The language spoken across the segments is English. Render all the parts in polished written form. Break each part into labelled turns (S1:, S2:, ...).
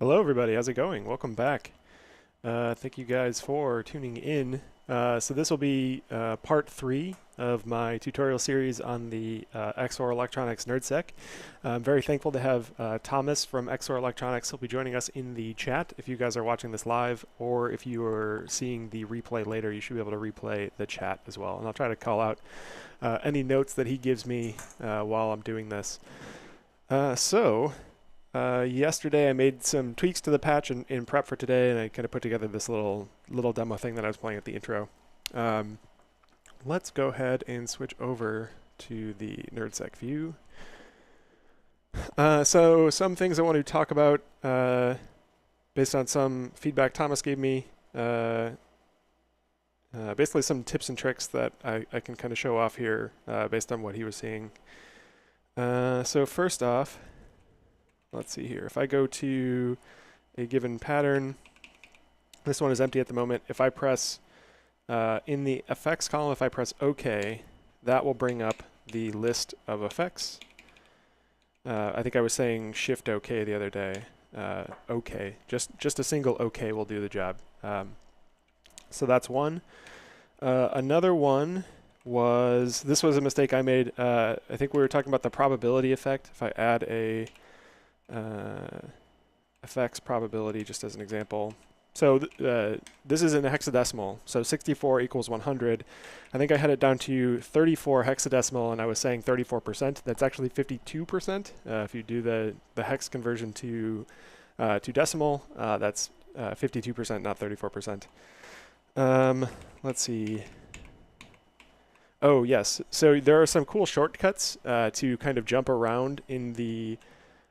S1: Hello, everybody. How's it going? Welcome back. Thank you guys for tuning in. So this will be part 3 of my tutorial series on the XOR Electronics NerdSeq. I'm very thankful to have Thomas from XOR Electronics. He'll be joining us in the chat if you guys are watching this live, or if you are seeing the replay later, you should be able to replay the chat as well. And I'll try to call out any notes that he gives me while I'm doing this. Yesterday I made some tweaks to the patch in prep for today, and I kind of put together this little demo thing that I was playing at the intro. Let's go ahead and switch over to the NerdSeq view. So some things I want to talk about based on some feedback Thomas gave me. Basically some tips and tricks that I can kind of show off here based on what he was seeing. So first off, let's see here. If I go to a given pattern, this one is empty at the moment. If I press in the effects column, if I press OK, that will bring up the list of effects. I think I was saying Shift OK the other day. OK, just a single OK will do the job. So that's one. Another one was, this was a mistake I made. I think we were talking about the probability effect. If I add a effects probability just as an example. So this is in hexadecimal. So 64 equals 100. I think I had it down to 34 hexadecimal, and I was saying 34%. That's actually 52%. If you do the hex conversion to decimal, that's 52%, not 34%. Let's see. Oh, yes. So there are some cool shortcuts to kind of jump around in the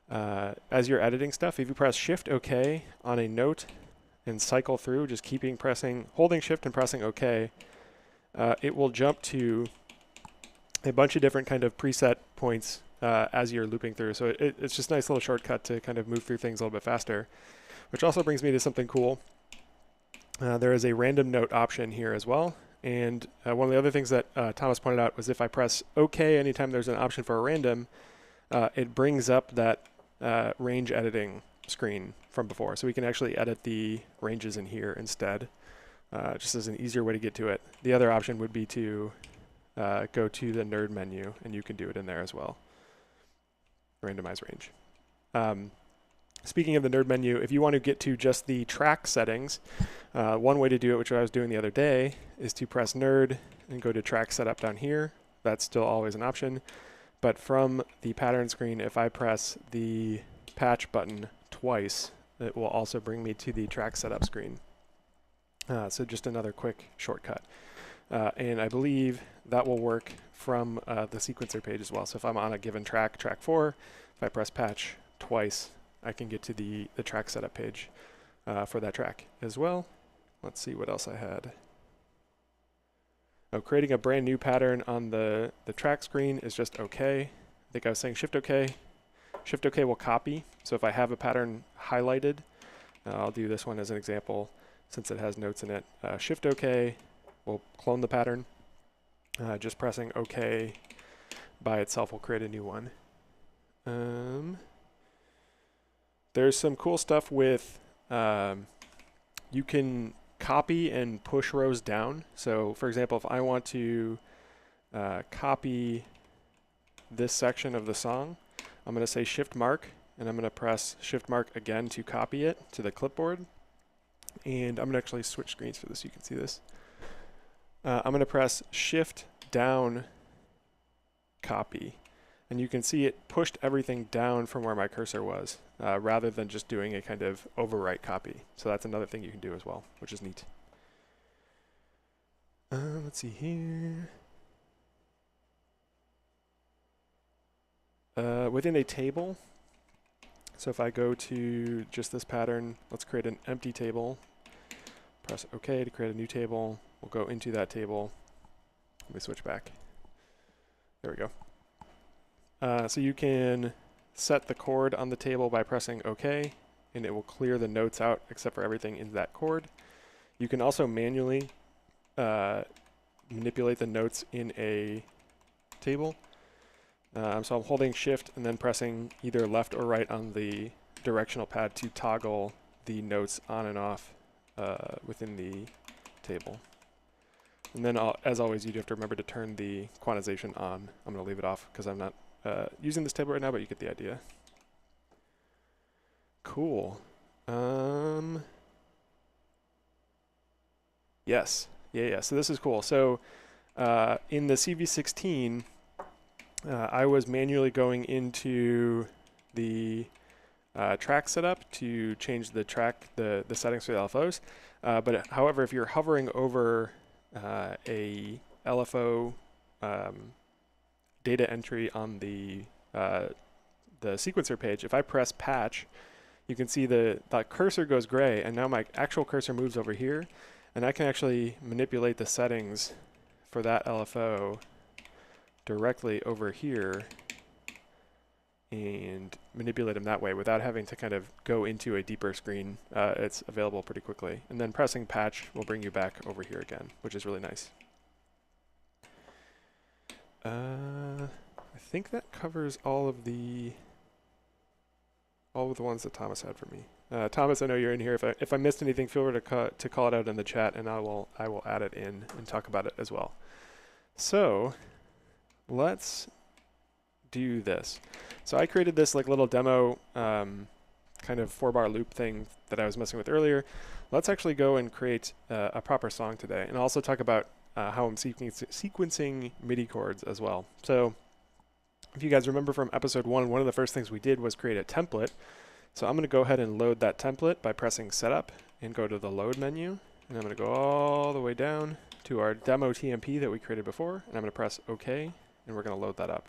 S1: as you're editing stuff. If you press Shift OK on a note and cycle through, just holding Shift and pressing OK, it will jump to a bunch of different kind of preset points as you're looping through. So it's just a nice little shortcut to kind of move through things a little bit faster, which also brings me to something cool. There is a random note option here as well. And one of the other things that Thomas pointed out was if I press OK anytime there's an option for a random, it brings up that range editing screen from before. So we can actually edit the ranges in here instead, just as an easier way to get to it. The other option would be to go to the nerd menu, and you can do it in there as well. Randomize range. Speaking of the nerd menu, if you want to get to just the track settings, one way to do it, which I was doing the other day, is to press nerd and go to track setup down here. That's still always an option. But from the pattern screen, if I press the patch button twice, it will also bring me to the track setup screen. So just another quick shortcut. And I believe that will work from the sequencer page as well. So if I'm on a given track, track 4, if I press patch twice, I can get to the track setup page for that track as well. Let's see what else I had. Oh, creating a brand new pattern on the track screen is just OK. I think I was saying Shift OK. Shift OK will copy. So if I have a pattern highlighted, I'll do this one as an example since it has notes in it. Shift OK will clone the pattern. Just pressing OK by itself will create a new one. There's some cool stuff with you can copy and push rows down. So for example, if I want to copy this section of the song, I'm going to say Shift Mark, and I'm going to press Shift Mark again to copy it to the clipboard. And I'm going to actually switch screens for this so you can see this. I'm going to press Shift down copy, and you can see it pushed everything down from where my cursor was, rather than just doing a kind of overwrite copy. So that's another thing you can do as well, which is neat. Let's see here. Within a table, so if I go to just this pattern, let's create an empty table. Press OK to create a new table. We'll go into that table. Let me switch back. There we go. So you can set the chord on the table by pressing OK, and it will clear the notes out except for everything in that chord. You can also manually manipulate the notes in a table. So I'm holding Shift and then pressing either left or right on the directional pad to toggle the notes on and off within the table. And then, as always, you do have to remember to turn the quantization on. I'm going to leave it off because I'm not using this table right now, but you get the idea. Cool. Yes. Yeah. So this is cool. So in the CV16, I was manually going into the track setup to change the settings for the LFOs. But however, if you're hovering over a LFO data entry on the sequencer page, if I press patch, you can see the cursor goes gray, and now my actual cursor moves over here, and I can actually manipulate the settings for that LFO directly over here and manipulate them that way without having to kind of go into a deeper screen. It's available pretty quickly. And then pressing patch will bring you back over here again, which is really nice. I think that covers all of the ones that Thomas had for me. Thomas, I know you're in here. If I missed anything, feel free to call it out in the chat, and I will add it in and talk about it as well. So let's do this. So I created this like little demo kind of 4-bar loop thing that I was messing with earlier. Let's actually go and create a proper song today, and also talk about how I'm sequencing MIDI chords as well. So if you guys remember from episode 1, one of the first things we did was create a template. So I'm going to go ahead and load that template by pressing setup and go to the load menu, and I'm going to go all the way down to our demo TMP that we created before, and I'm going to press OK, and we're going to load that up.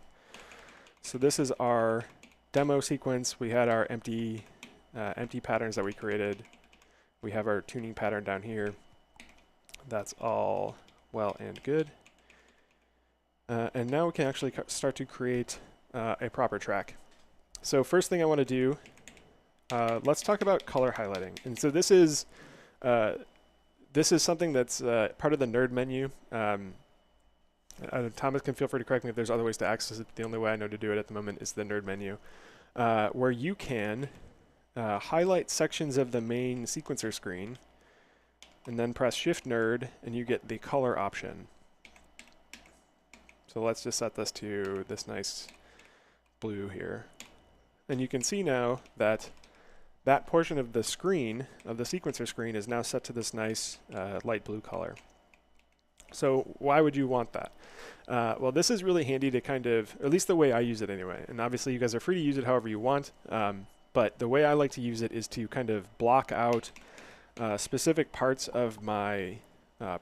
S1: So this is our demo sequence. We had our empty patterns that we created. We have our tuning pattern down here. That's all well and good. And now we can actually start to create a proper track. So first thing I want to do, let's talk about color highlighting. And so this is something that's part of the nerd menu. Thomas can feel free to correct me if there's other ways to access it. The only way I know to do it at the moment is the nerd menu, where you can highlight sections of the main sequencer screen and then press Shift Nerd and you get the color option. So let's just set this to this nice blue here. And you can see now that that portion of the screen, of the sequencer screen, is now set to this nice light blue color. So why would you want that? Well, this is really handy to kind of, or at least the way I use it anyway, and obviously you guys are free to use it however you want, but the way I like to use it is to kind of block out specific parts of my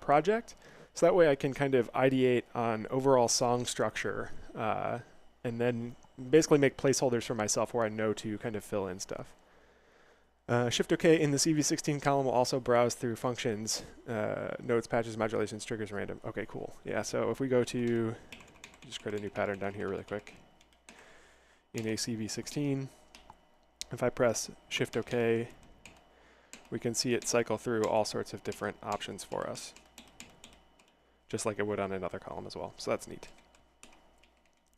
S1: project, so that way I can kind of ideate on overall song structure and then basically make placeholders for myself where I know to kind of fill in stuff. Shift OK in the CV16 column will also browse through functions, notes, patches, modulations, triggers, random. Okay, cool. Yeah, so if we go to, just create a new pattern down here really quick. In a CV16, if I press Shift OK, we can see it cycle through all sorts of different options for us, just like it would on another column as well. So that's neat.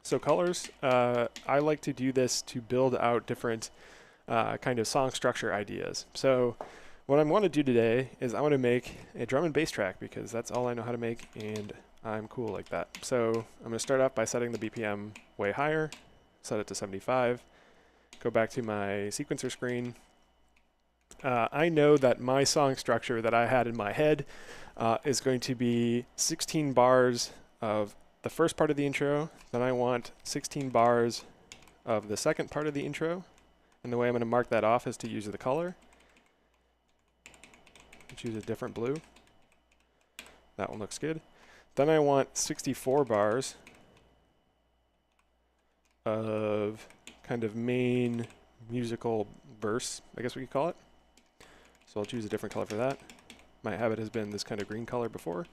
S1: So colors, I like to do this to build out different kind of song structure ideas. So what I want to do today is I want to make a drum and bass track because that's all I know how to make and I'm cool like that. So I'm going to start off by setting the BPM way higher, set it to 75, go back to my sequencer screen. I know that my song structure that I had in my head is going to be 16 bars of the first part of the intro, then I want 16 bars of the second part of the intro. And the way I'm going to mark that off is to use the color. Choose a different blue. That one looks good. Then I want 64 bars of kind of main musical verse, I guess we could call it. So I'll choose a different color for that. My habit has been this kind of green color before.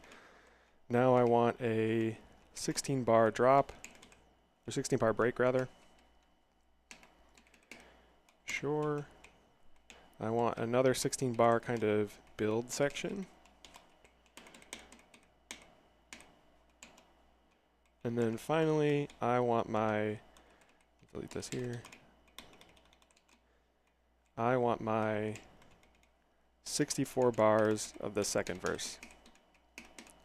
S1: Now I want a 16 bar drop, or 16 bar break rather. Sure. I want another 16 bar kind of build section. And then finally, I want my, delete this here. I want my 64 bars of the second verse.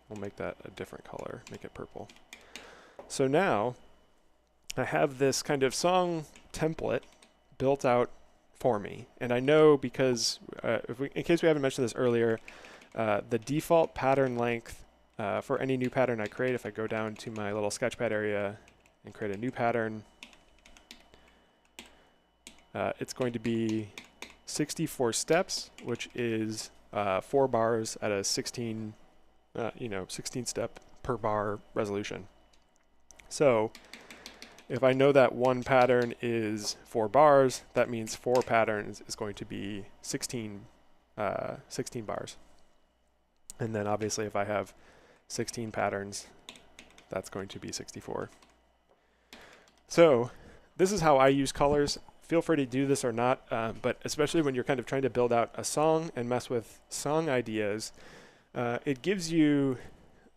S1: We'll make that a different color, make it purple. So now I have this kind of song template built out for me. And I know because, in case we haven't mentioned this earlier, the default pattern length for any new pattern I create, if I go down to my little sketchpad area and create a new pattern, it's going to be 64 steps, which is 4 bars at a 16 step per bar resolution. So if I know that one pattern is 4 bars, that means 4 patterns is going to be 16 bars. And then obviously if I have 16 patterns, that's going to be 64. So this is how I use colors. Feel free to do this or not, but especially when you're kind of trying to build out a song and mess with song ideas, it gives you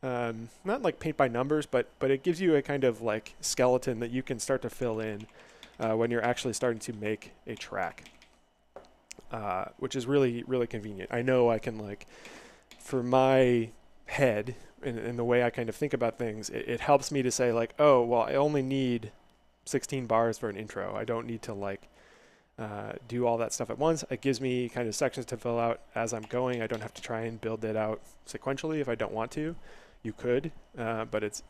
S1: not like paint by numbers, but it gives you a kind of like skeleton that you can start to fill in when you're actually starting to make a track, which is really, really convenient. I know I can, like, for my head and the way I kind of think about things, it helps me to say like, oh, well, I only need 16 bars for an intro. I don't need to like do all that stuff at once. It gives me kind of sections to fill out as I'm going. I don't have to try and build it out sequentially if I don't want to. You could, but it's,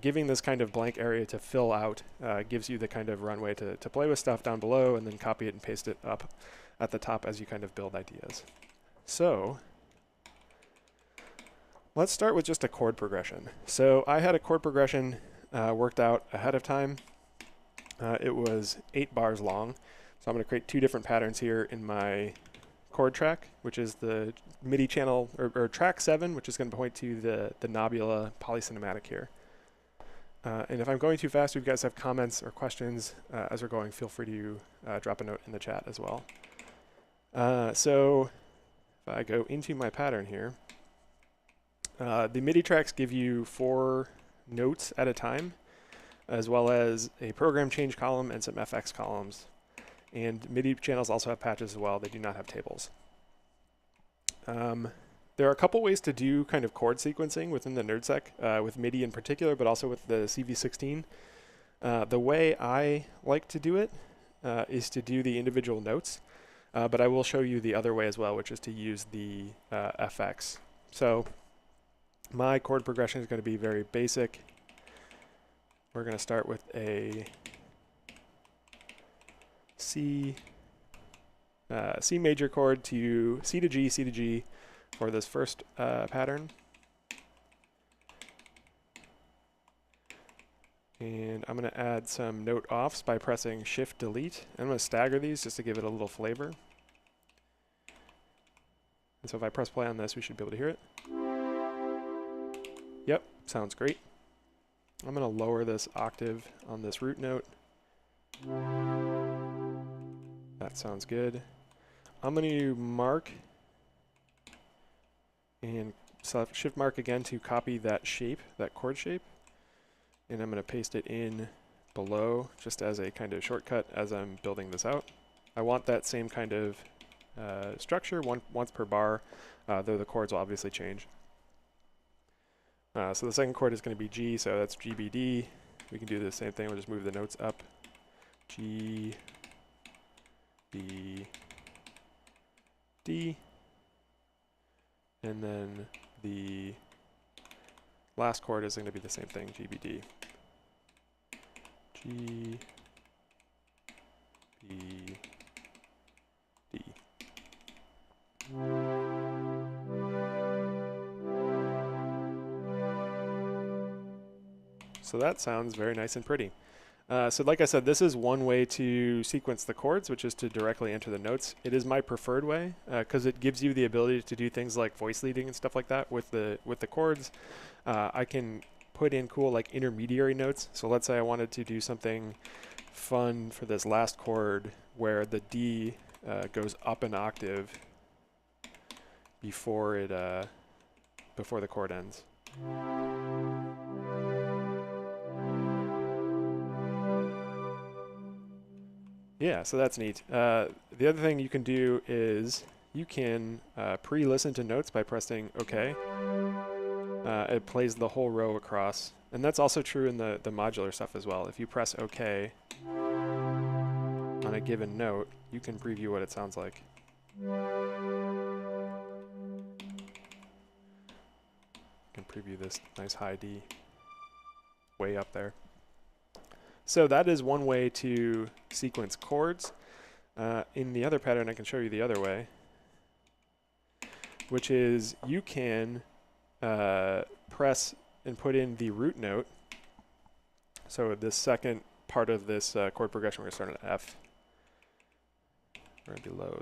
S1: giving this kind of blank area to fill out gives you the kind of runway to play with stuff down below and then copy it and paste it up at the top as you kind of build ideas. So let's start with just a chord progression. So I had a chord progression worked out ahead of time. It was 8 bars long. So I'm going to create 2 different patterns here in my chord track, which is the MIDI channel, or track 7, which is going to point to the Nobula polycinematic here. And if I'm going too fast, if you guys have comments or questions as we're going, feel free to drop a note in the chat as well. So if I go into my pattern here, the MIDI tracks give you 4 notes at a time, as well as a program change column and some FX columns. And MIDI channels also have patches as well. They do not have tables. There are a couple ways to do kind of chord sequencing within the NerdSeq, with MIDI in particular, but also with the CV16. The way I like to do it is to do the individual notes, but I will show you the other way as well, which is to use the FX. So my chord progression is going to be very basic. We're going to start with a C major chord to C to G for this first pattern. And I'm going to add some note offs by pressing Shift Delete. I'm going to stagger these just to give it a little flavor. And so if I press play on this, we should be able to hear it. Yep, sounds great. I'm going to lower this octave on this root note. That sounds good. I'm going to mark and shift mark again to copy that shape, that chord shape. And I'm going to paste it in below just as a kind of shortcut as I'm building this out. I want that same kind of structure once per bar, though the chords will obviously change. So the second chord is going to be G, so that's GBD. We can do the same thing, we'll just move the notes up. G, B, D. And then the last chord is going to be the same thing, GBD. G, B, D. So that sounds very nice and pretty. So like I said, this is one way to sequence the chords, which is to directly enter the notes. It is my preferred way because it gives you the ability to do things like voice leading and stuff like that with the chords. I can put in cool like intermediary notes. So let's say I wanted to do something fun for this last chord where the D goes up an octave before the chord ends. Yeah, so that's neat. The other thing you can do is you can pre-listen to notes by pressing OK. It plays the whole row across. And that's also true in the modular stuff as well. If you press OK on a given note, you can preview what it sounds like. You can preview this nice high D way up there. So that is one way to sequence chords. In the other pattern, I can show you the other way, which is you can press and put in the root note. So this second part of this chord progression, we're going to start on F. We're going to be low,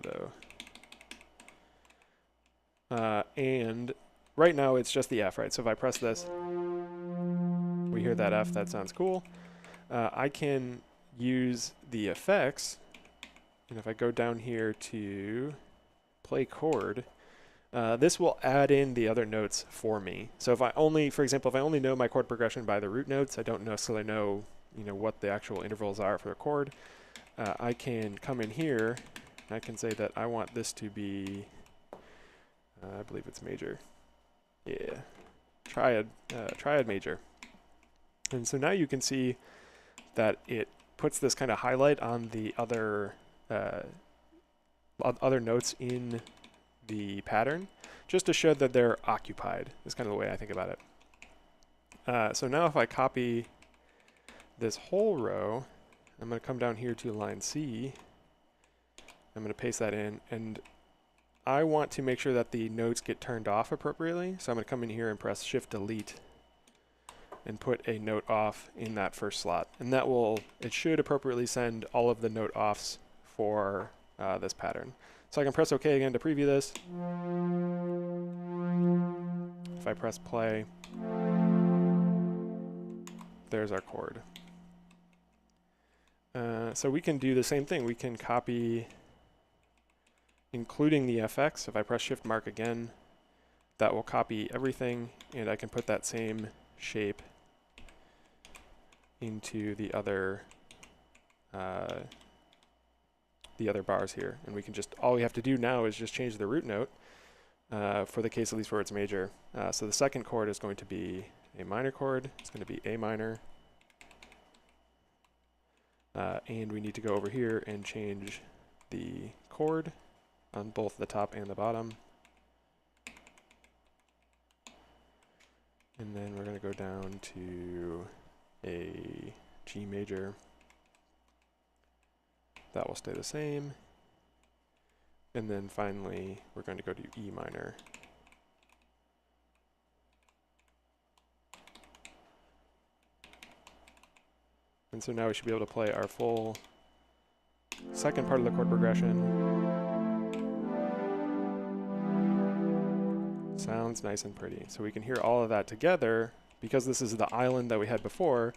S1: though. And right now, it's just the F, right? So if I press this, we hear that F. That sounds cool. I can use the effects, and if I go down here to play chord, this will add in the other notes for me. So if I only, for example, if I only know my chord progression by the root notes, I don't necessarily know, what the actual intervals are for the chord. I can come in here, and I can say that I want this to be, I believe it's major. Yeah, triad major. And so now you can see that it puts this kind of highlight on the other notes in the pattern, just to show that they're occupied, is kind of the way I think about it. So now if I copy this whole row, I'm going to come down here to line C, I'm going to paste that in, and I want to make sure that the notes get turned off appropriately, so I'm going to come in here and press Shift-Delete and put a note off in that first slot. And that it should appropriately send all of the note offs for this pattern. So I can press OK again to preview this. If I press play, there's our chord. So we can do the same thing. We can copy, including the FX. If I press Shift Mark again, that will copy everything, and I can put that same shape into the other bars here, and we can all we have to do now is just change the root note for the case at least where it's major. So the second chord is going to be a minor chord. It's going to be A minor, and we need to go over here and change the chord on both the top and the bottom, and then we're going to go down to a G major. That will stay the same. And then finally, we're going to go to E minor. And so now we should be able to play our full second part of the chord progression. Sounds nice and pretty. So we can hear all of that together. Because this is the island that we had before,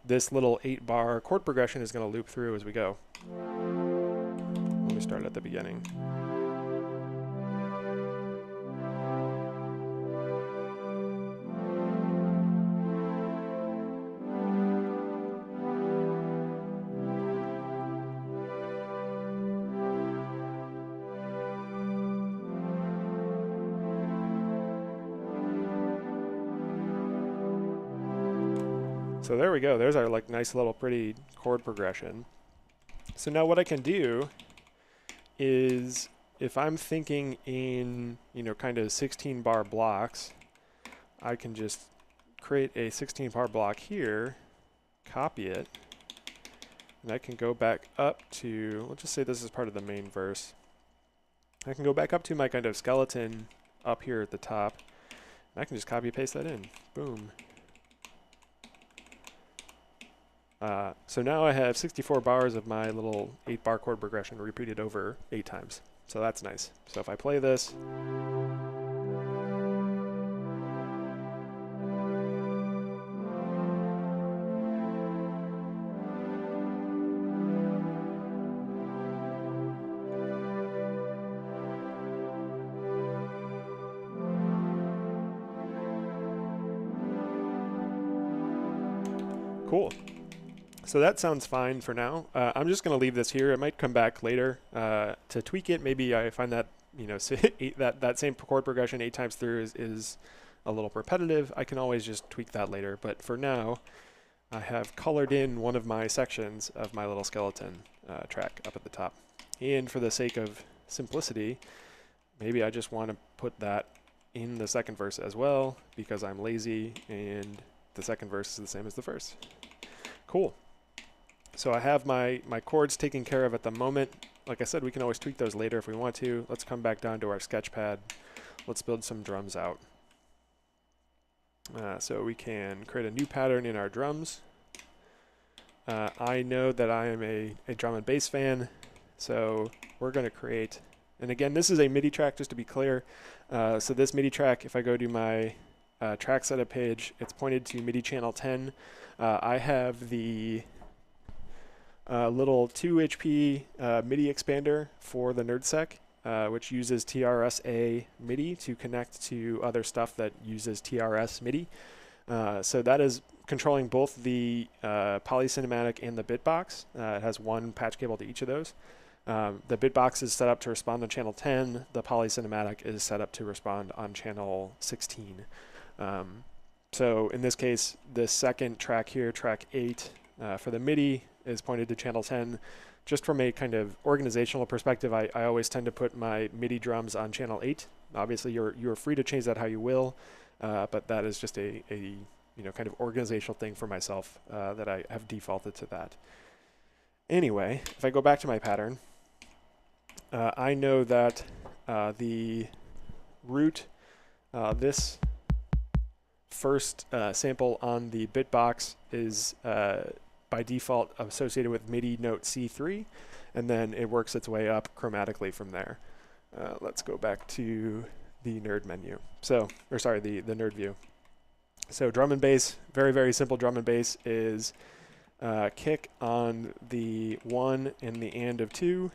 S1: this little 8-bar chord progression is going to loop through as we go. Let me start at the beginning. So there we go. There's our nice little pretty chord progression. So now what I can do is, if I'm thinking in, kind of 16-bar blocks, I can just create a 16-bar block here, copy it, and I can go back up to, let's just say this is part of the main verse. I can go back up to my kind of skeleton up here at the top, and I can just copy and paste that in. Boom. So now I have 64 bars of my little 8-bar chord progression repeated over 8 times. So that's nice. So if I play this, cool. So that sounds fine for now. I'm just going to leave this here. I might come back later to tweak it. Maybe I find that, you know, that same chord progression 8 times through is a little repetitive. I can always just tweak that later. But for now, I have colored in one of my sections of my little skeleton track up at the top. And for the sake of simplicity, maybe I just want to put that in the second verse as well because I'm lazy and the second verse is the same as the first. Cool. So I have my chords taken care of at the moment. Like I said, we can always tweak those later if we want to. Let's come back down to our sketch pad. Let's build some drums out. So we can create a new pattern in our drums. I know that I am a drum and bass fan, so we're going to create, and again, this is a MIDI track, just to be clear. So this MIDI track, if I go to my track setup page, it's pointed to MIDI channel 10. I have the little 2 HP MIDI expander for the NerdSeq, which uses TRS-A MIDI to connect to other stuff that uses TRS MIDI. So that is controlling both the polycinematic and the bitbox. It has one patch cable to each of those. The bitbox is set up to respond on channel 10. The polycinematic is set up to respond on channel 16. So in this case, the second track here, track 8, for the MIDI is pointed to channel 10. Just from a kind of organizational perspective, I always tend to put my MIDI drums on channel 8. Obviously, you're free to change that how you will, but that is just a you know, kind of organizational thing for myself that I have defaulted to that. Anyway, if I go back to my pattern, I know that the root, this first sample on the bitbox is by default associated with MIDI note C3, and then it works its way up chromatically from there. Let's go back to the nerd menu. So, or sorry, the nerd view. So drum and bass, very, very simple drum and bass is kick on the 1 and the and of 2,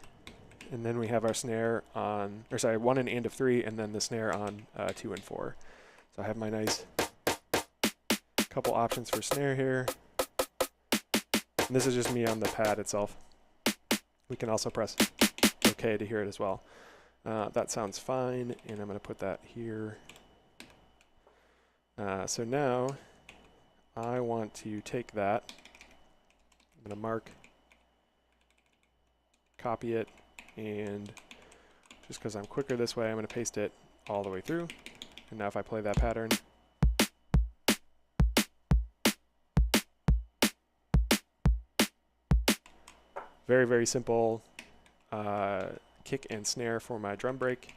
S1: and then we have our snare on, or sorry, 1 and of 3, and then the snare on 2 and 4. So I have my nice couple options for snare here. And this is just me on the pad itself. We can also press OK to hear it as well. That sounds fine, and I'm going to put that here. So now I want to take that. I'm going to mark, copy it, and just because I'm quicker this way, I'm going to paste it all the way through. And now if I play that pattern, very, very simple kick and snare for my drum break.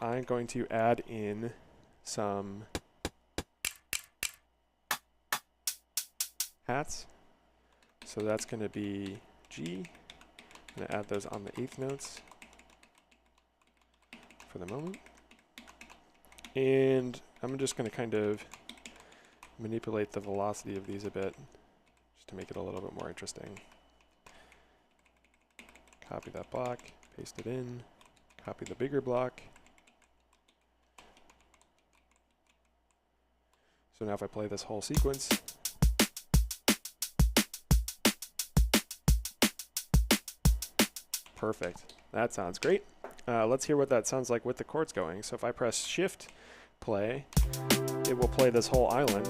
S1: I'm going to add in some hats. So that's going to be G. I'm going to add those on the 8th notes for the moment. And I'm just going to kind of manipulate the velocity of these a bit just to make it a little bit more interesting. Copy that block, paste it in, copy the bigger block. So now if I play this whole sequence, perfect. That sounds great. Let's hear what that sounds like with the chords going. So if I press Shift, play, it will play this whole island.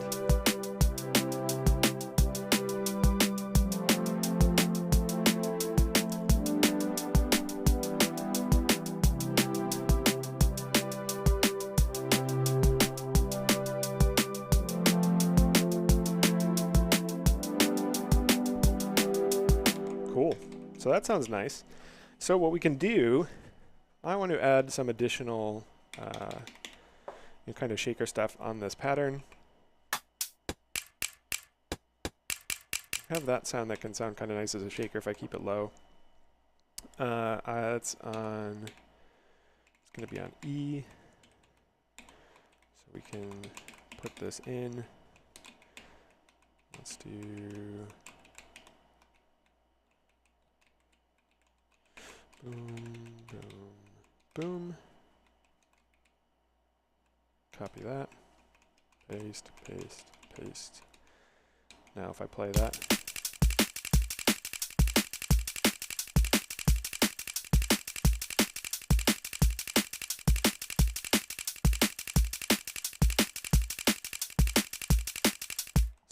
S1: Cool. So that sounds nice. So what we can do, I want to add some additional kind of shaker stuff on this pattern. Have that sound that can sound kind of nice as a shaker if I keep it low. It's going to be on E. So we can put this in. Let's do boom, boom, boom. Copy that. Paste, paste, paste. Now if I play that.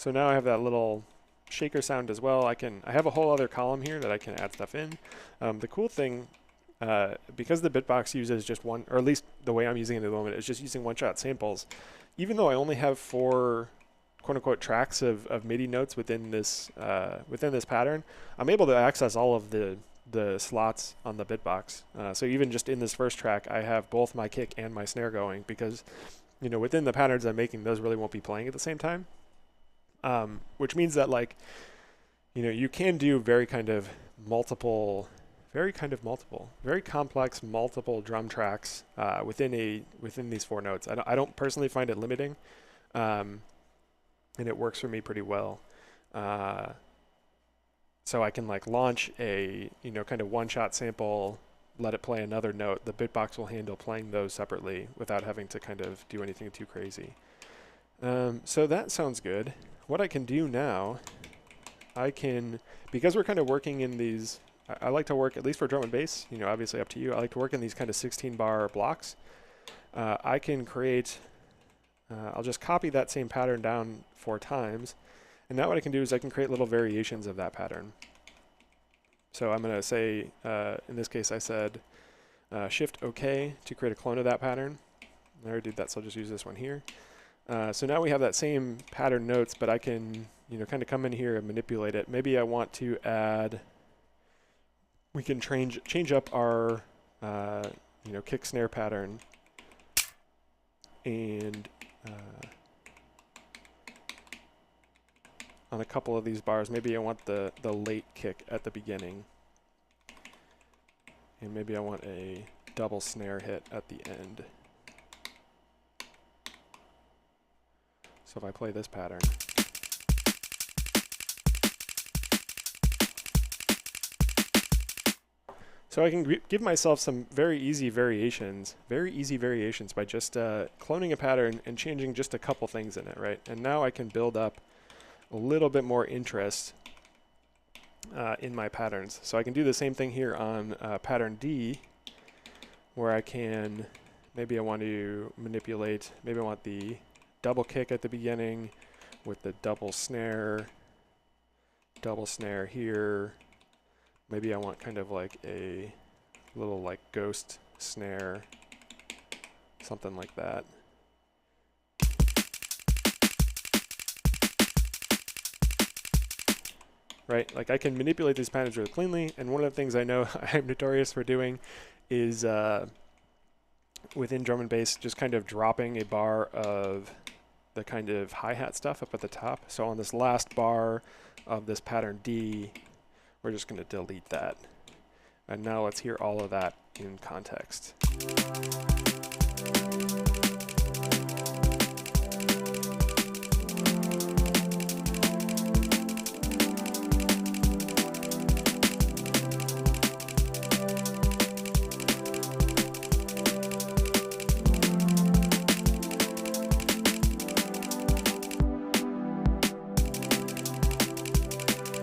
S1: So now I have that little shaker sound as well. I have a whole other column here that I can add stuff in. The cool thing, because the bitbox uses just one, or at least the way I'm using it at the moment, is just using one-shot samples. Even though I only have 4 quote-unquote tracks of MIDI notes within this pattern, I'm able to access all of the slots on the bitbox. So even just in this first track, I have both my kick and my snare going, because within the patterns I'm making, those really won't be playing at the same time. Which means that you can do very complex multiple drum tracks within these 4 notes. I don't personally find it limiting, and it works for me pretty well. So I can launch a kind of one-shot sample, let it play another note. The bitbox will handle playing those separately without having to kind of do anything too crazy. So that sounds good. What I can do now, because we're kind of working in these, I like to work, at least for drum and bass, obviously up to you, I like to work in these kind of 16-bar blocks. I can create, I'll just copy that same pattern down 4 times, and now what I can do is I can create little variations of that pattern. So I'm going to say, in this case I said Shift OK to create a clone of that pattern. I already did that, so I'll just use this one here. So now we have that same pattern notes, but I can, kind of come in here and manipulate it. Maybe I want to add, we can change up our, kick snare pattern, and on a couple of these bars, maybe I want the late kick at the beginning, and maybe I want a double snare hit at the end. So if I play this pattern, so I can give myself some very easy variations by just cloning a pattern and changing just a couple things in it, right? And now I can build up a little bit more interest in my patterns. So I can do the same thing here on pattern D, where I can, maybe I want to manipulate, maybe I want the double kick at the beginning with the double snare here. Maybe I want kind of like a little ghost snare, something like that. Right, I can manipulate these patterns really cleanly, and one of the things I know I'm notorious for doing is within drum and bass, just kind of dropping a bar of the kind of hi-hat stuff up at the top. So on this last bar of this pattern D, we're just going to delete that. And now let's hear all of that in context.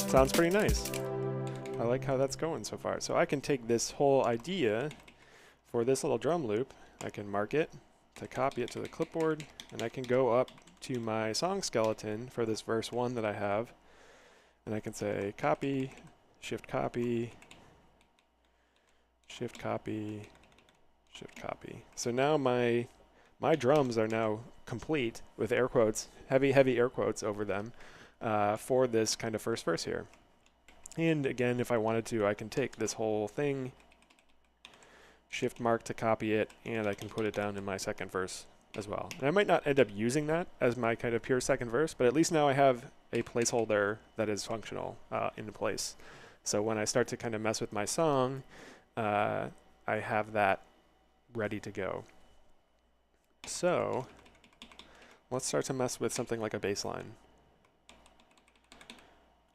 S1: Sounds pretty nice. I like how that's going so far. So I can take this whole idea for this little drum loop, I can mark it to copy it to the clipboard, and I can go up to my song skeleton for this verse 1 that I have, and I can say copy, shift copy, shift copy, shift copy. So now my drums are now complete with air quotes, heavy air quotes over them, for this kind of first verse here. And again, if I wanted to, I can take this whole thing, shift mark to copy it, and I can put it down in my second verse as well. And I might not end up using that as my kind of pure second verse, but at least now I have a placeholder that is functional in place. So when I start to kind of mess with my song, I have that ready to go. So let's start to mess with something like a bass line.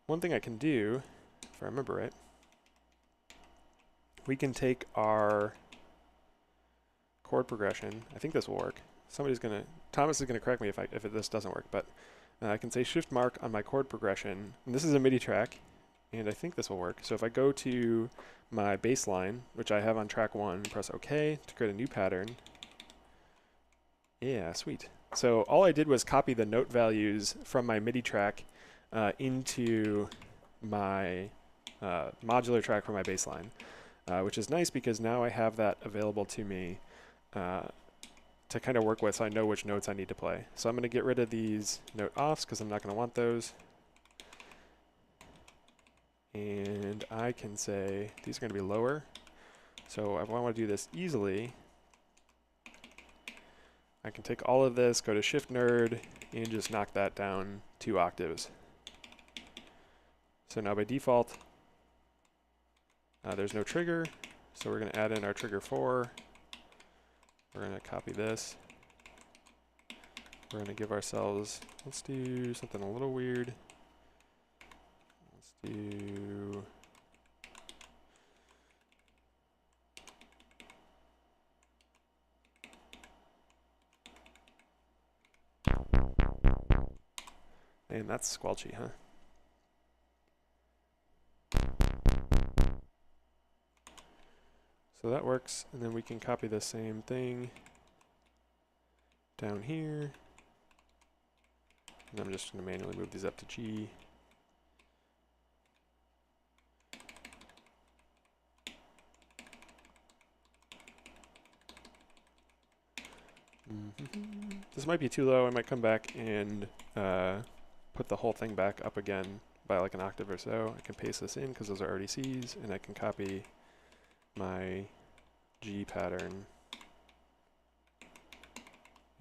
S1: One thing I can do, if I remember right, we can take our chord progression. I think this will work. Thomas is gonna correct me if this doesn't work, but I can say shift mark on my chord progression. And this is a MIDI track, and I think this will work. So if I go to my bass line, which I have on track 1, press OK to create a new pattern. Yeah, sweet. So all I did was copy the note values from my MIDI track into my modular track for my bass line, which is nice because now I have that available to me to kind of work with, so I know which notes I need to play. So I'm going to get rid of these note offs because I'm not going to want those. And I can say these are going to be lower. So if I want to do this easily, I can take all of this, go to Shift Nerd, and just knock that down 2 octaves. So now by default, there's no trigger, so we're going to add in our trigger 4. We're going to copy this. We're going to give ourselves, let's do something a little weird. Let's do... And that's squelchy, huh? So that works, and then we can copy the same thing down here. And I'm just going to manually move these up to G. This might be too low. I might come back and put the whole thing back up again by like an octave or so. I can paste this in because those are already C's, and I can copy my G pattern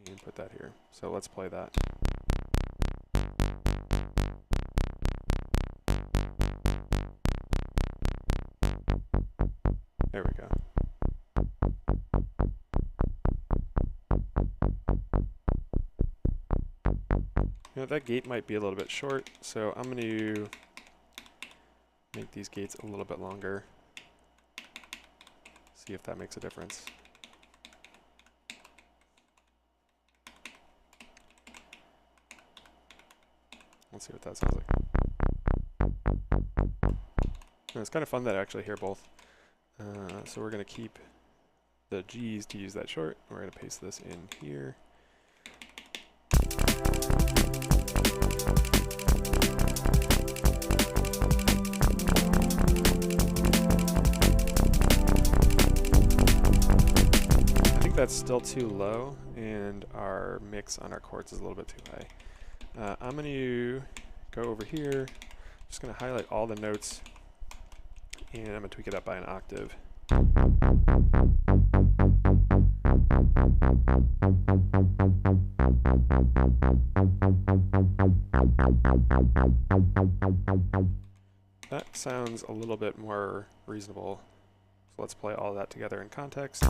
S1: and put that here. So let's play that. There we go. You know, that gate might be a little bit short, so I'm going to make these gates a little bit longer. See if that makes a difference. Let's see what that sounds like. And it's kind of fun that I actually hear both. So we're going to keep the G's to use that short. We're going to paste this in here. That's still too low, and our mix on our chords is a little bit too high. I'm going to go over here, just going to highlight all the notes, and I'm going to tweak it up by an octave. That sounds a little bit more reasonable. So let's play all that together in context.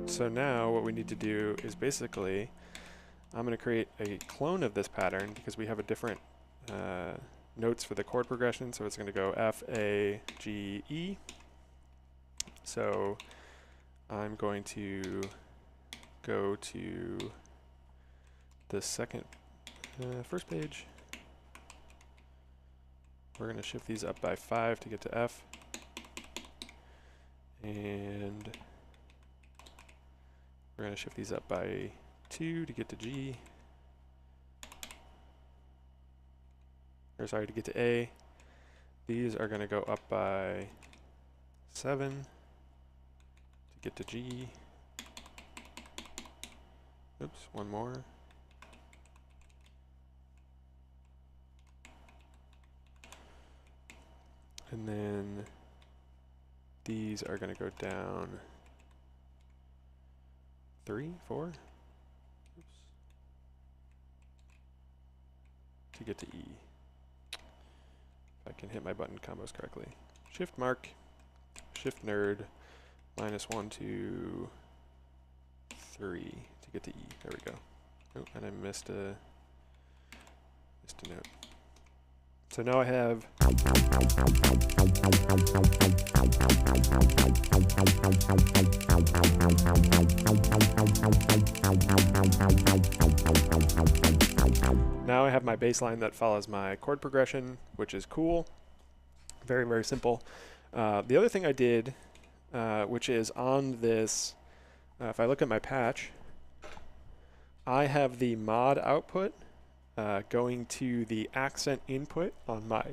S1: So now what we need to do is basically, I'm going to create a clone of this pattern because we have a different notes for the chord progression. So it's going to go F, A, G, E. So I'm going to go to the first page. We're going to shift these up by 5 to get to F. And we're going to shift these up by 2 to get to G. Or sorry, to get to A. These are going to go up by 7 to get to G. Oops, one more. And then these are going to go down 3, 4, oops, to get to E. If I can hit my button combos correctly. Shift mark, Shift Nerd, -1, 2, 3 to get to E. There we go. Oh, and I missed a note. So now I have my bass line that follows my chord progression, which is cool. Very, very simple. The other thing I did which is on this, if I look at my patch, I have the mod output going to the accent input on my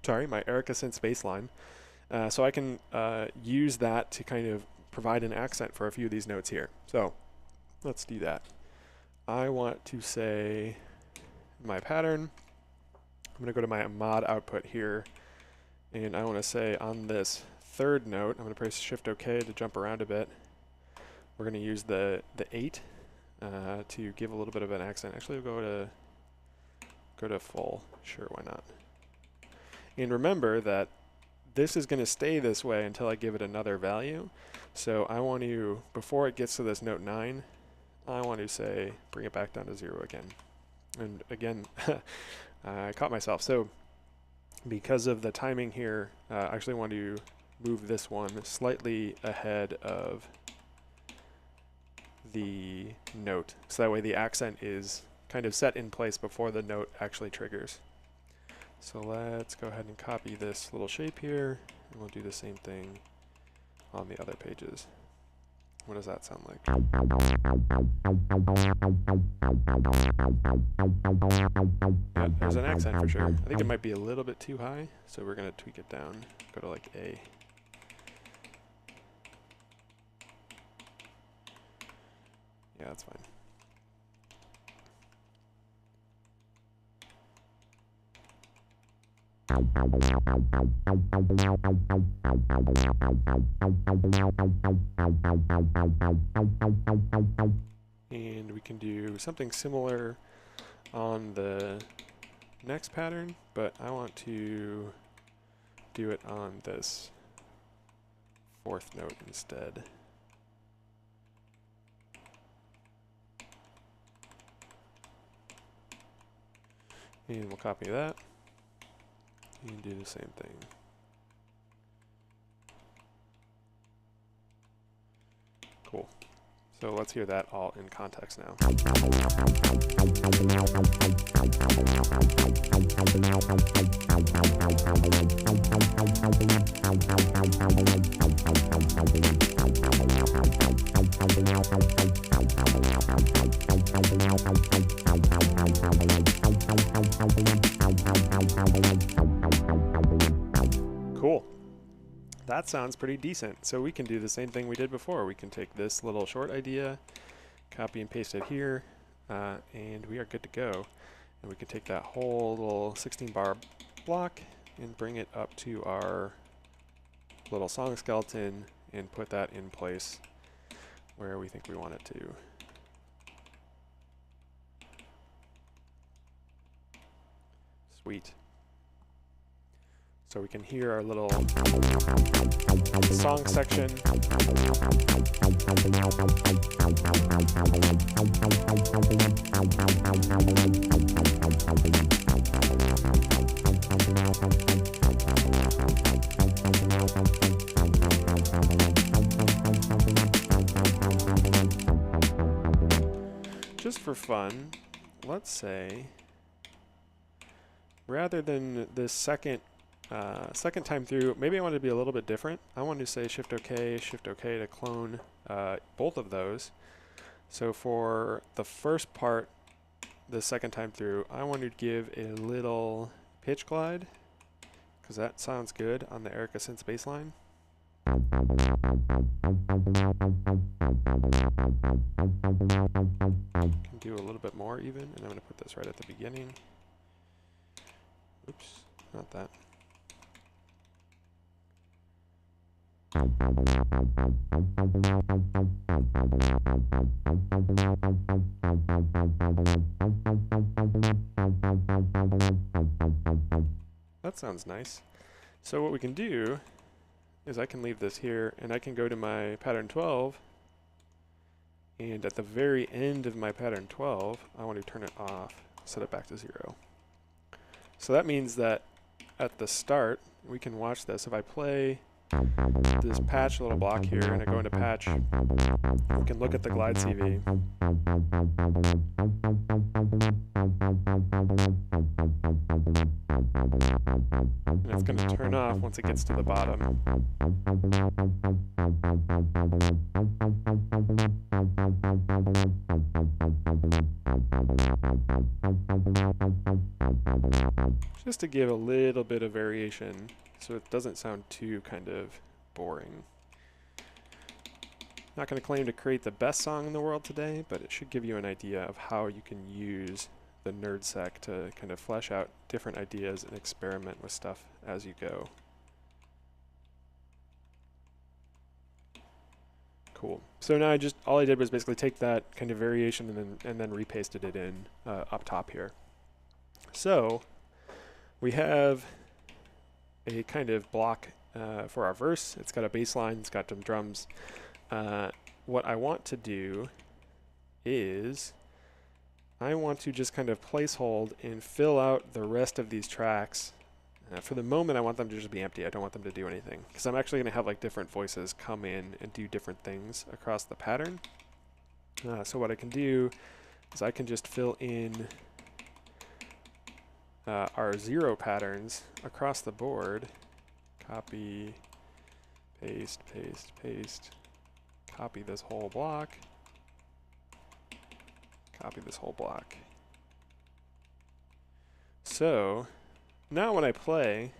S1: Erica synth bassline. So I can use that to kind of provide an accent for a few of these notes here. So let's do that. I want to say my pattern, I'm going to go to my mod output here, and I want to say on this third note, I'm going to press Shift OK to jump around a bit. We're going to use the 8 to give a little bit of an accent. Actually, we'll go to full. Sure, why not? And remember that this is going to stay this way until I give it another value. So I want to, before it gets to this note 9, I want to say bring it back down to 0 again. And again, I caught myself. So because of the timing here, I actually want to move this one slightly ahead of the note. So that way the accent is kind of set in place before the note actually triggers. So let's go ahead and copy this little shape here, and we'll do the same thing on the other pages. What does that sound like? Yeah, there's an accent for sure. I think it might be a little bit too high, so we're going to tweak it down. Go to like A. Yeah, that's fine. And we can do something similar on the next pattern, but I want to do it on this fourth note instead. And we'll copy that and do the same thing. Cool. So let's hear that all in context now. Cool. That sounds pretty decent. So we can do the same thing we did before. We can take this little short idea, copy and paste it here, and we are good to go. And we can take that whole little 16-bar block and bring it up to our little song skeleton and put that in place where we think we want it to. Sweet. So we can hear our little song section. Just for fun, let's say, rather than this second time through, maybe I want it to be a little bit different. I want to say Shift OK to clone both of those. So for the first part, the second time through, I want to give a little pitch glide, because that sounds good on the Erica synth bass line. Can do a little bit more even, and I'm going to put this right at the beginning. Oops, not that. That sounds nice. So what we can do is I can leave this here, and I can go to my pattern 12, and at the very end of my pattern 12, I want to turn it off, set it back to 0. So that means that at the start, we can watch this. If I play this patch little block here, and I go into patch, we can look at the glide CV. And it's going to turn off once it gets to the bottom. Just to give a little bit of variation so it doesn't sound too kind of boring. Not going to claim to create the best song in the world today, but it should give you an idea of how you can use the NerdSeq to kind of flesh out different ideas and experiment with stuff as you go. Cool. So now all I did was basically take that kind of variation and then repasted it in up top here. So we have a kind of block for our verse. It's got a bass line, it's got some drums. What I want to do is I want to just kind of placehold and fill out the rest of these tracks. For the moment, I want them to just be empty. I don't want them to do anything, because I'm actually going to have like different voices come in and do different things across the pattern. So what I can do is I can just fill in our 0 patterns across the board. Copy, paste, paste, paste. Copy this whole block. Copy this whole block. So now when I play,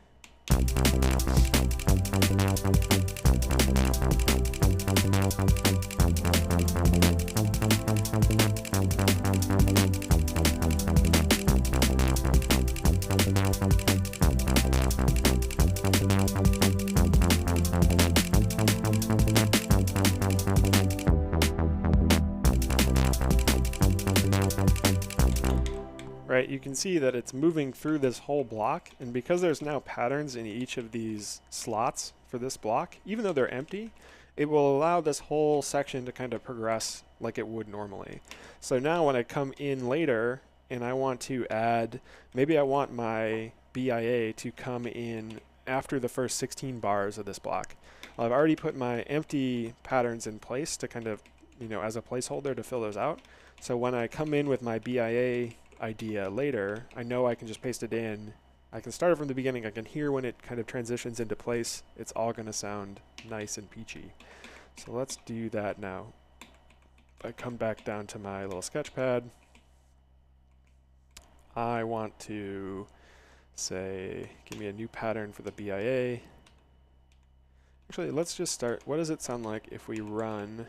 S1: right, you can see that it's moving through this whole block, and because there's now patterns in each of these slots for this block, even though they're empty, it will allow this whole section to kind of progress like it would normally. So now when I come in later and I want to add, maybe I want my BIA to come in after the first 16 bars of this block. Well, I've already put my empty patterns in place to kind of, as a placeholder to fill those out. So when I come in with my BIA idea later, I know I can just paste it in. I can start it from the beginning. I can hear when it kind of transitions into place. It's all going to sound nice and peachy. So let's do that now. If I come back down to my little sketch pad, I want to say, give me a new pattern for the BIA. Actually, let's just start. What does it sound like if we run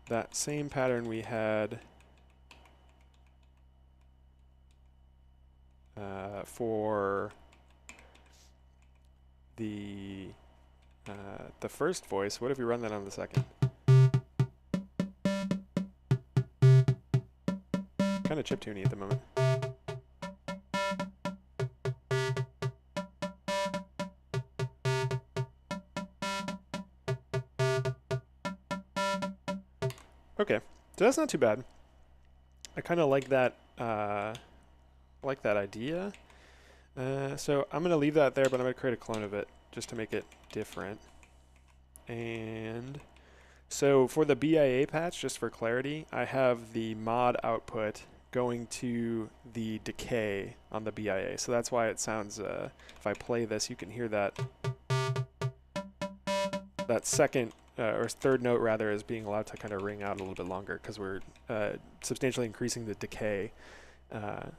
S1: that same pattern we had for the first voice? What if we run that on the second? Kind of chiptune-y at the moment. Okay, so that's not too bad. I kind of like that idea. So I'm going to leave that there, but I'm going to create a clone of it just to make it different. And so for the BIA patch, just for clarity, I have the mod output going to the decay on the BIA. So that's why it sounds, if I play this, you can hear that second or third note rather is being allowed to kind of ring out a little bit longer because we're substantially increasing the decay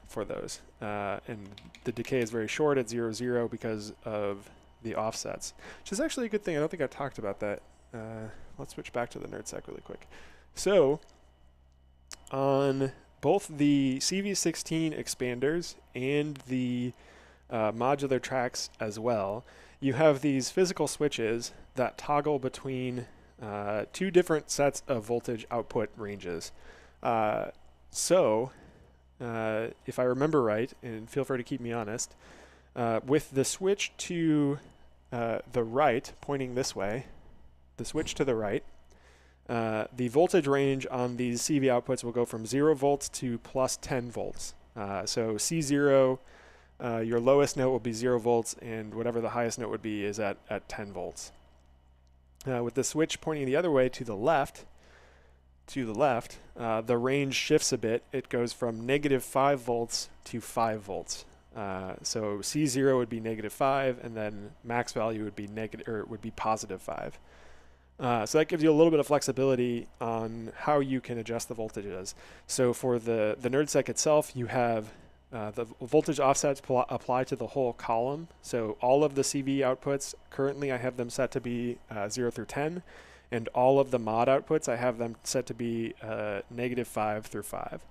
S1: for those. And the decay is very short at 0, 0 because of the offsets, which is actually a good thing. I don't think I talked about that. Let's switch back to the NerdSeq really quick. So on both the CV16 expanders and the modular tracks as well, you have these physical switches that toggle between two different sets of voltage output ranges. So if I remember right, and feel free to keep me honest, with the switch to the right, pointing this way, the switch to the right, the voltage range on these CV outputs will go from 0 volts to plus 10 volts. So C0, your lowest note will be 0 volts, and whatever the highest note would be is at 10 volts. With the switch pointing the other way to the left, the range shifts a bit. It goes from -5 volts to 5 volts. So C0 would be -5, and then max value would be +5. So that gives you a little bit of flexibility on how you can adjust the voltages. So for the NerdSeq itself, you have the voltage offsets apply to the whole column. So all of the CV outputs, currently I have them set to be 0 through 10, and all of the mod outputs, I have them set to be -5 through 5.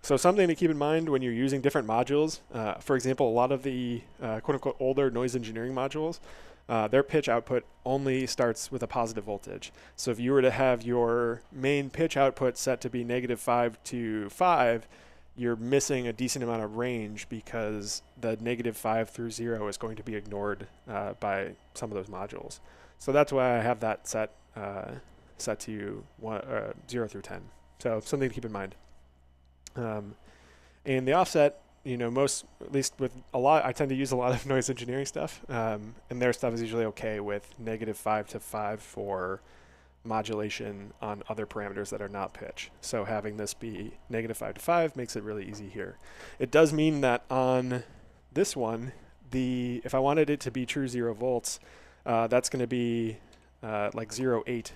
S1: So something to keep in mind when you're using different modules, for example, a lot of the quote-unquote older noise engineering modules, their pitch output only starts with a positive voltage. So if you were to have your main pitch output set to be -5 to 5, you're missing a decent amount of range because the -5 through 0 is going to be ignored by some of those modules. So that's why I have that set to 0 through 10. So something to keep in mind. And the offset, you know, at least with a lot, I tend to use a lot of noise engineering stuff, and their stuff is usually okay with -5 to 5 for modulation on other parameters that are not pitch. So having this be -5 to 5 makes it really easy here. It does mean that on this one, if I wanted it to be true 0 volts, that's going to be like 80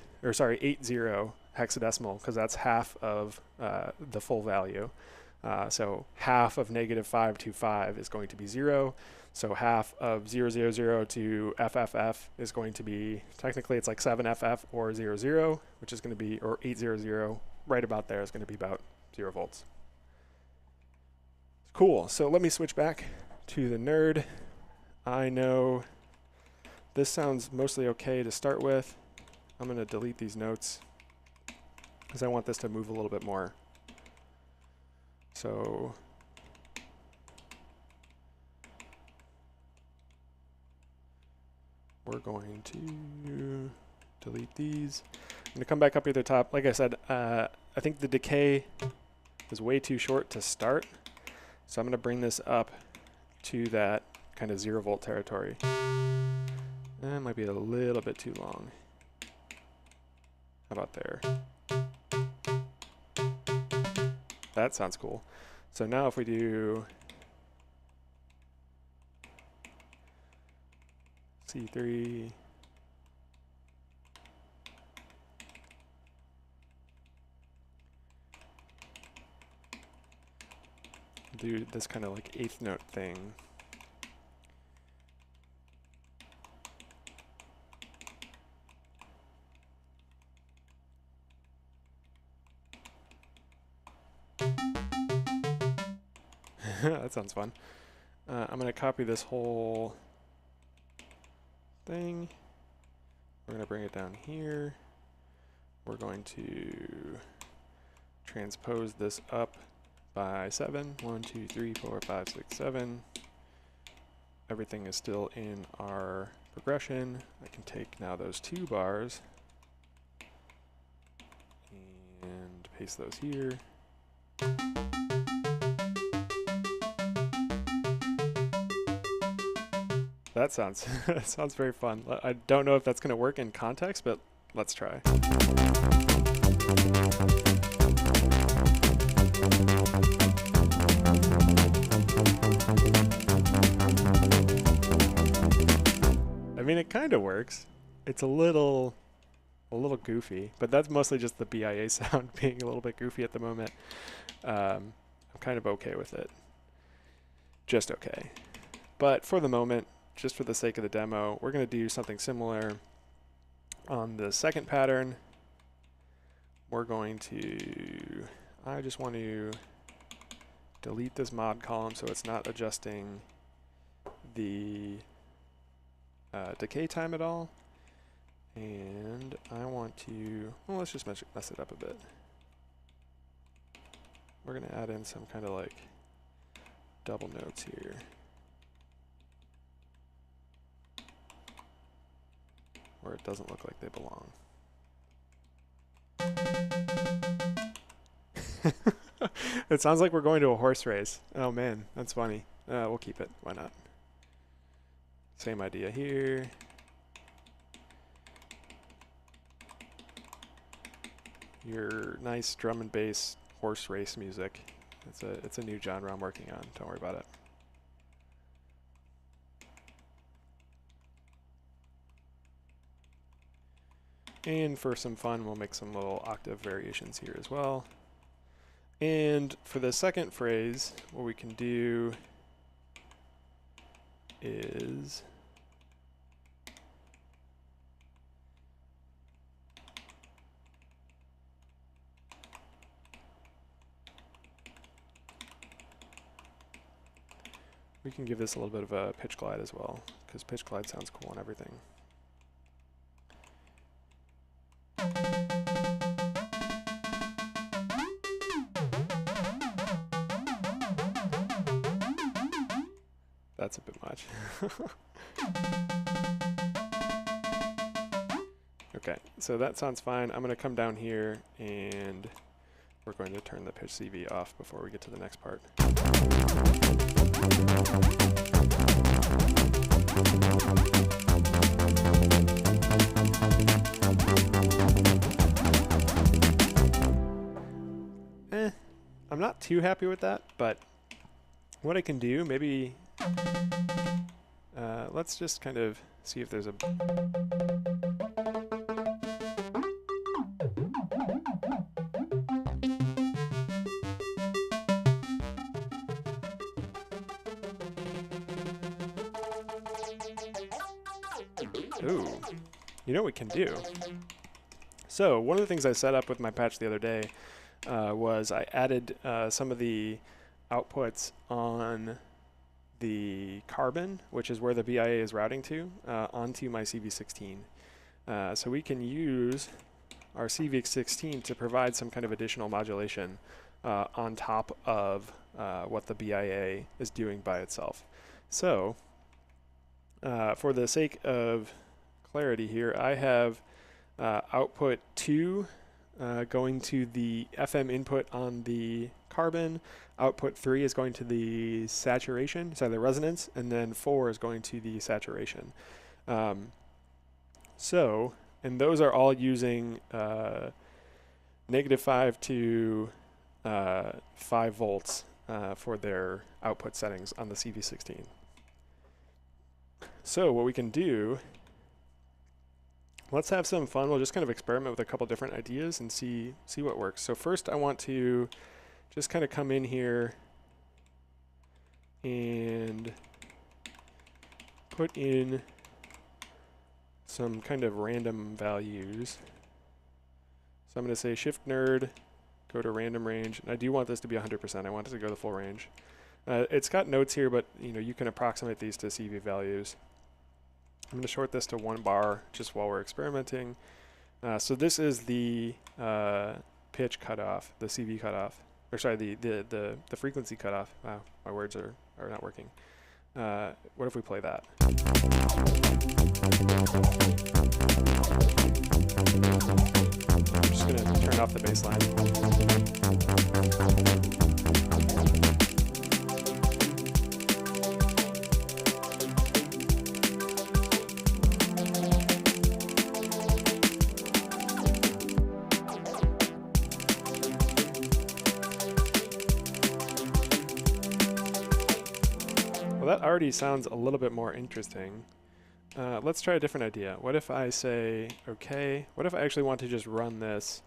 S1: hexadecimal, because that's half of the full value. So half of -5 to 5 is going to be 0. So half of 000 to FFF is going to be, technically it's like 7FF or 00, which is going to be, or 800, right about there is going to be about 0 volts. Cool, so let me switch back to the Nerd. I know this sounds mostly okay to start with. I'm going to delete these notes because I want this to move a little bit more. So we're going to delete these. I'm going to come back up here at the top. Like I said, I think the decay is way too short to start. So I'm going to bring this up to that kind of 0 volt territory. That might be a little bit too long. How about there? That sounds cool. So now if we do C3, do this kind of like 8th note thing. That sounds fun. I'm going to copy this whole thing. We're going to bring it down here. We're going to transpose this up by 7. 1, 2, 3, 4, 5, 6, 7. Everything is still in our progression. I can take now those 2 bars and paste those here. That sounds that sounds very fun. I don't know if that's going to work in context, but let's try. I mean, it kind of works. It's a little goofy, but that's mostly just the BIA sound being a little bit goofy at the moment. I'm kind of okay with it. Just okay. But for the moment, just for the sake of the demo, we're going to do something similar on the second pattern. We're going to, I just want to delete this mod column so it's not adjusting the decay time at all. And I want to, well, let's just mess it up a bit. We're going to add in some kind of like double notes here. Where it doesn't look like they belong. It sounds like we're going to a horse race. Oh man, that's funny. We'll keep it. Why not? Same idea here. Your nice drum and bass horse race music. It's a new genre I'm working on. Don't worry about it. And for some fun, we'll make some little octave variations here as well. And for the second phrase, what we can do is we can give this a little bit of a pitch glide as well, because pitch glide sounds cool and everything. That's a bit much. Okay, so that sounds fine. I'm going to come down here and we're going to turn the pitch CV off before we get to the next part. I'm not too happy with that, but what I can do, maybe let's just kind of see if there's a ooh, you know what we can do? So one of the things I set up with my patch the other day was I added some of the outputs on the carbon, which is where the BIA is routing to, onto my CV16. So we can use our CV16 to provide some kind of additional modulation on top of what the BIA is doing by itself. So for the sake of clarity here, I have output 2 going to the FM input on the carbon, output 3 is going to the saturation, sorry, the resonance, and then 4 is going to the saturation. And those are all using -5 to 5 volts for their output settings on the CV16. So what we can do, let's have some fun. We'll just kind of experiment with a couple different ideas and see what works. So first I want to just kind of come in here and put in some kind of random values. So I'm going to say shift nerd, go to random range, and I do want this to be 100%. I want it to go the full range. It's got notes here, but you can approximate these to CV values. I'm going to short this to 1 bar just while we're experimenting. So this is the pitch cutoff, the CV cutoff, or sorry, the frequency cutoff. Wow, my words are not working. What if we play that? I'm just going to turn off the bass line. That already sounds a little bit more interesting. Let's try a different idea. What if I say, okay, what if I actually want to just run this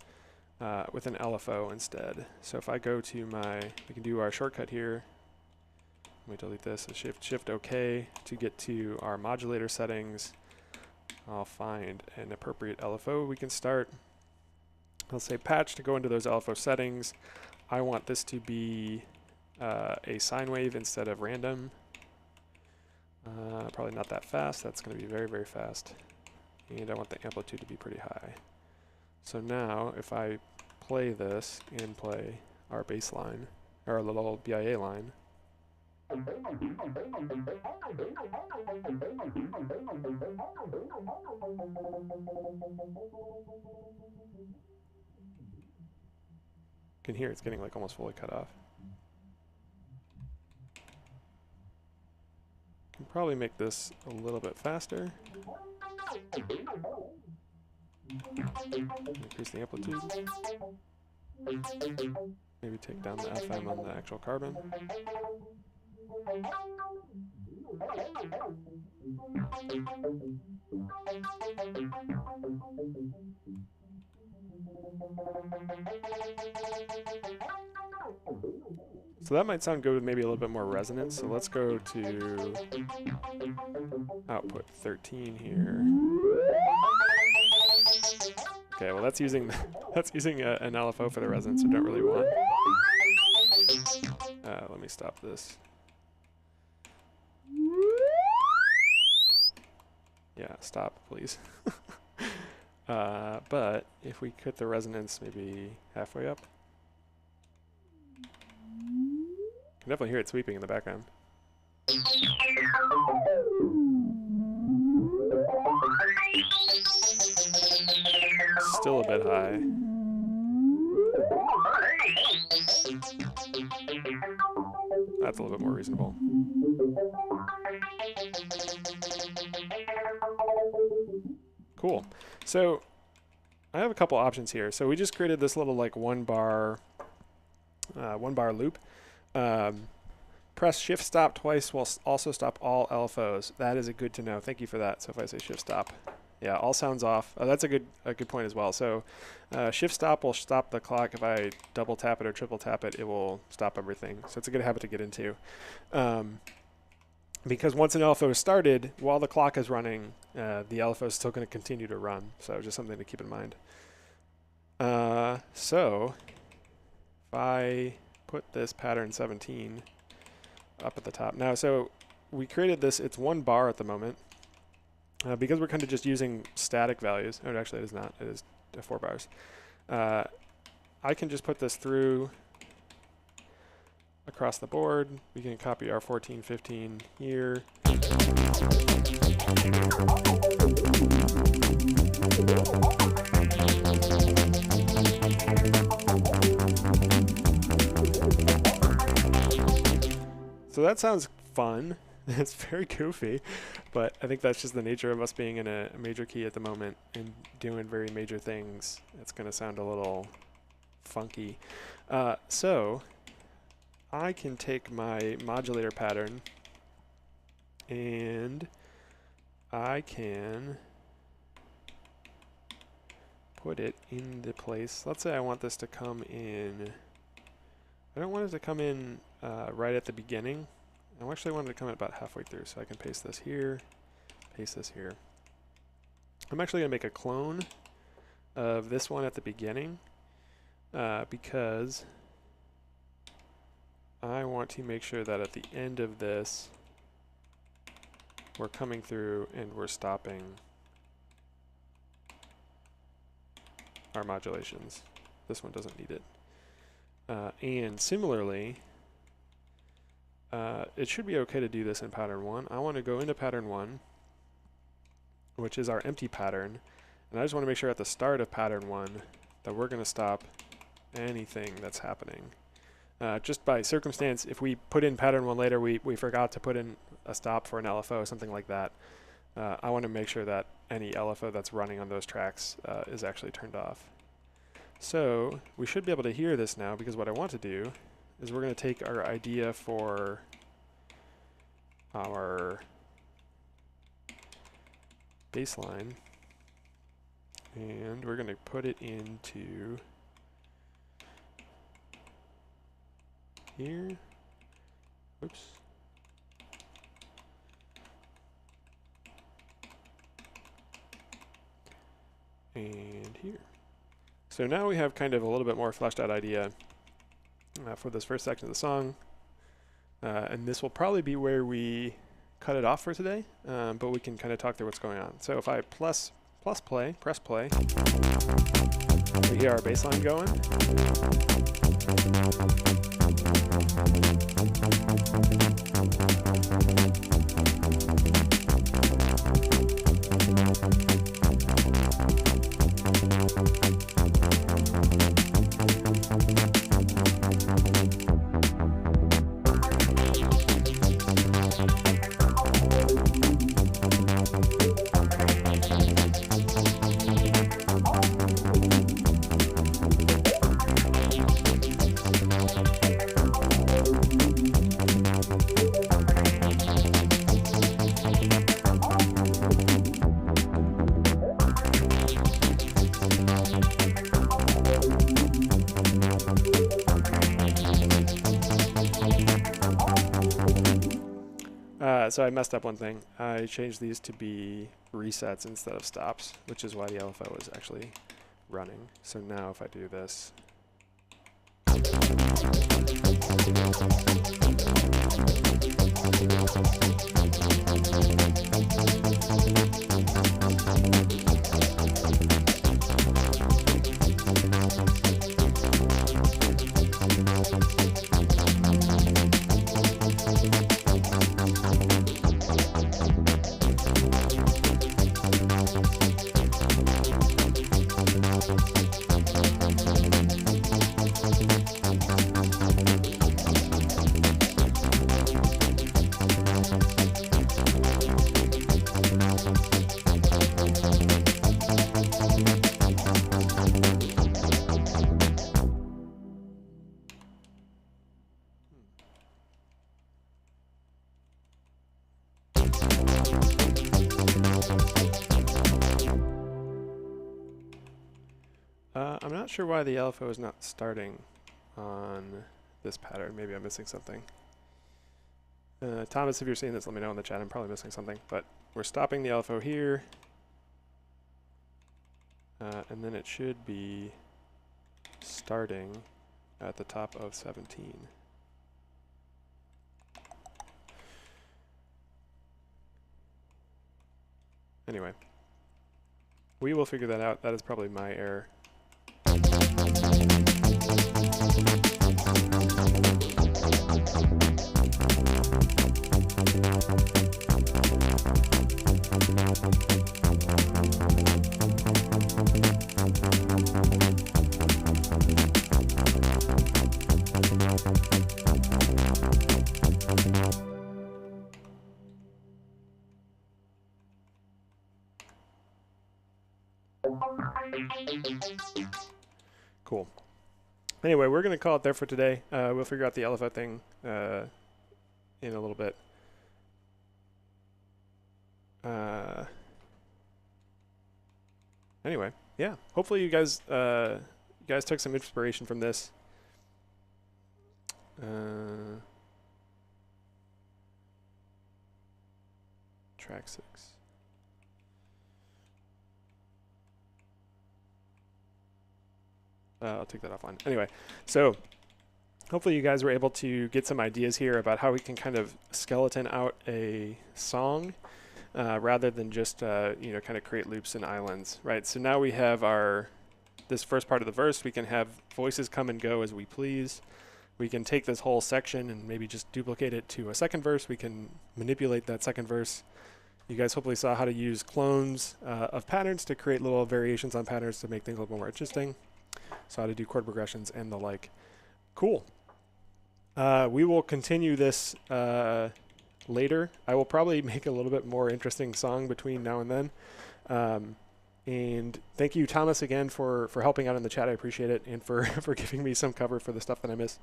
S1: with an LFO instead? So if I go to we can do our shortcut here. Let me delete this, shift OK to get to our modulator settings. I'll find an appropriate LFO we can start. I'll say patch to go into those LFO settings. I want this to be a sine wave instead of random. Probably not that fast. That's going to be very, very fast. And I want the amplitude to be pretty high. So now, if I play this and play our bass line, or our little BIA line, you can hear it's getting like almost fully cut off. Can probably make this a little bit faster. Increase the amplitude. Maybe take down the FM on the actual carbon. So that might sound good with maybe a little bit more resonance. So let's go to output 13 here. Okay, well that's using an LFO for the resonance, so don't really want. Let me stop this. Yeah, stop, please. But if we cut the resonance maybe halfway up, you can definitely hear it sweeping in the background. Still a bit high. That's a little bit more reasonable. Cool. So I have a couple options here. So we just created this little like one bar loop. Press shift stop twice will also stop all LFOs. That is a good to know. Thank you for that. So if I say shift stop, yeah, all sounds off. Oh, that's a good point as well. So shift stop will stop the clock. If I double tap it or triple tap it, it will stop everything. So it's a good habit to get into. Because once an LFO is started, while the clock is running, the LFO is still going to continue to run. So just something to keep in mind. So if I put this pattern 17 up at the top. Now, so we created this. It's one bar at the moment. Because we're kind of just using static values. Oh, actually, it is not. It is 4 bars. I can just put this through across the board. We can copy our 14, 15 here. So that sounds fun. It's very goofy, but I think that's just the nature of us being in a major key at the moment and doing very major things. It's going to sound a little funky. So I can take my modulator pattern and I can put it in the place. Let's say I want this to come in. I don't want it to come in right at the beginning. I actually want it to come in about halfway through, so I can paste this here, paste this here. I'm actually going to make a clone of this one at the beginning because I want to make sure that at the end of this we're coming through and we're stopping our modulations. This one doesn't need it. And similarly, it should be okay to do this in pattern 1. I want to go into pattern 1, which is our empty pattern, and I just want to make sure at the start of pattern 1 that we're going to stop anything that's happening. Just by circumstance, if we put in pattern 1 later, we forgot to put in a stop for an LFO or something like that, I want to make sure that any LFO that's running on those tracks is actually turned off. So we should be able to hear this now, because what I want to do is we're going to take our idea for our baseline and we're going to put it into here. Oops. And here. So now we have kind of a little bit more fleshed out idea for this first section of the song. And this will probably be where we cut it off for today, but we can kind of talk through what's going on. So if I press play, we hear our bass line going. So I messed up one thing. I changed these to be resets instead of stops, which is why the LFO is actually running. So now if I do this, I'm not sure why the LFO is not starting on this pattern. Maybe I'm missing something. Thomas, if you're seeing this, let me know in the chat. I'm probably missing something, but we're stopping the LFO here. And then it should be starting at the top of 17. Anyway, we will figure that out. That is probably my error. Cool. Anyway, we're going to call it there for today. We'll figure out the LFO thing in a little bit. Anyway, yeah. Hopefully you guys took some inspiration from this. Track 6. I'll take that offline. Anyway, so hopefully you guys were able to get some ideas here about how we can kind of skeleton out a song rather than just you know, kind of create loops and islands, right? So now we have this first part of the verse. We can have voices come and go as we please. We can take this whole section and maybe just duplicate it to a second verse. We can manipulate that second verse. You guys hopefully saw how to use clones of patterns to create little variations on patterns to make things a little more interesting. So how to do chord progressions and the like. Cool. We will continue this later. I will probably make a little bit more interesting song between now and then. And thank you, Thomas, again for helping out in the chat. I appreciate it, and for giving me some cover for the stuff that I missed.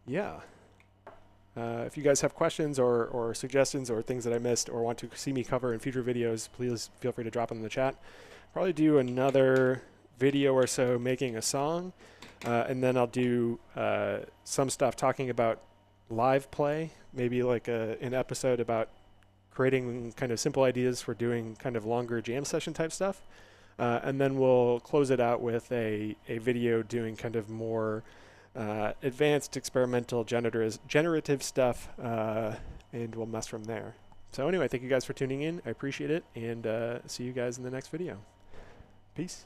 S1: Yeah. If you guys have questions or suggestions or things that I missed or want to see me cover in future videos, please feel free to drop them in the chat. Probably do another video or so making a song, and then I'll do some stuff talking about live play, maybe like an episode about creating kind of simple ideas for doing kind of longer jam session type stuff, and then we'll close it out with a video doing kind of more advanced experimental generative stuff, and we'll mess from there. So anyway, thank you guys for tuning in. I appreciate it, and see you guys in the next video. Peace.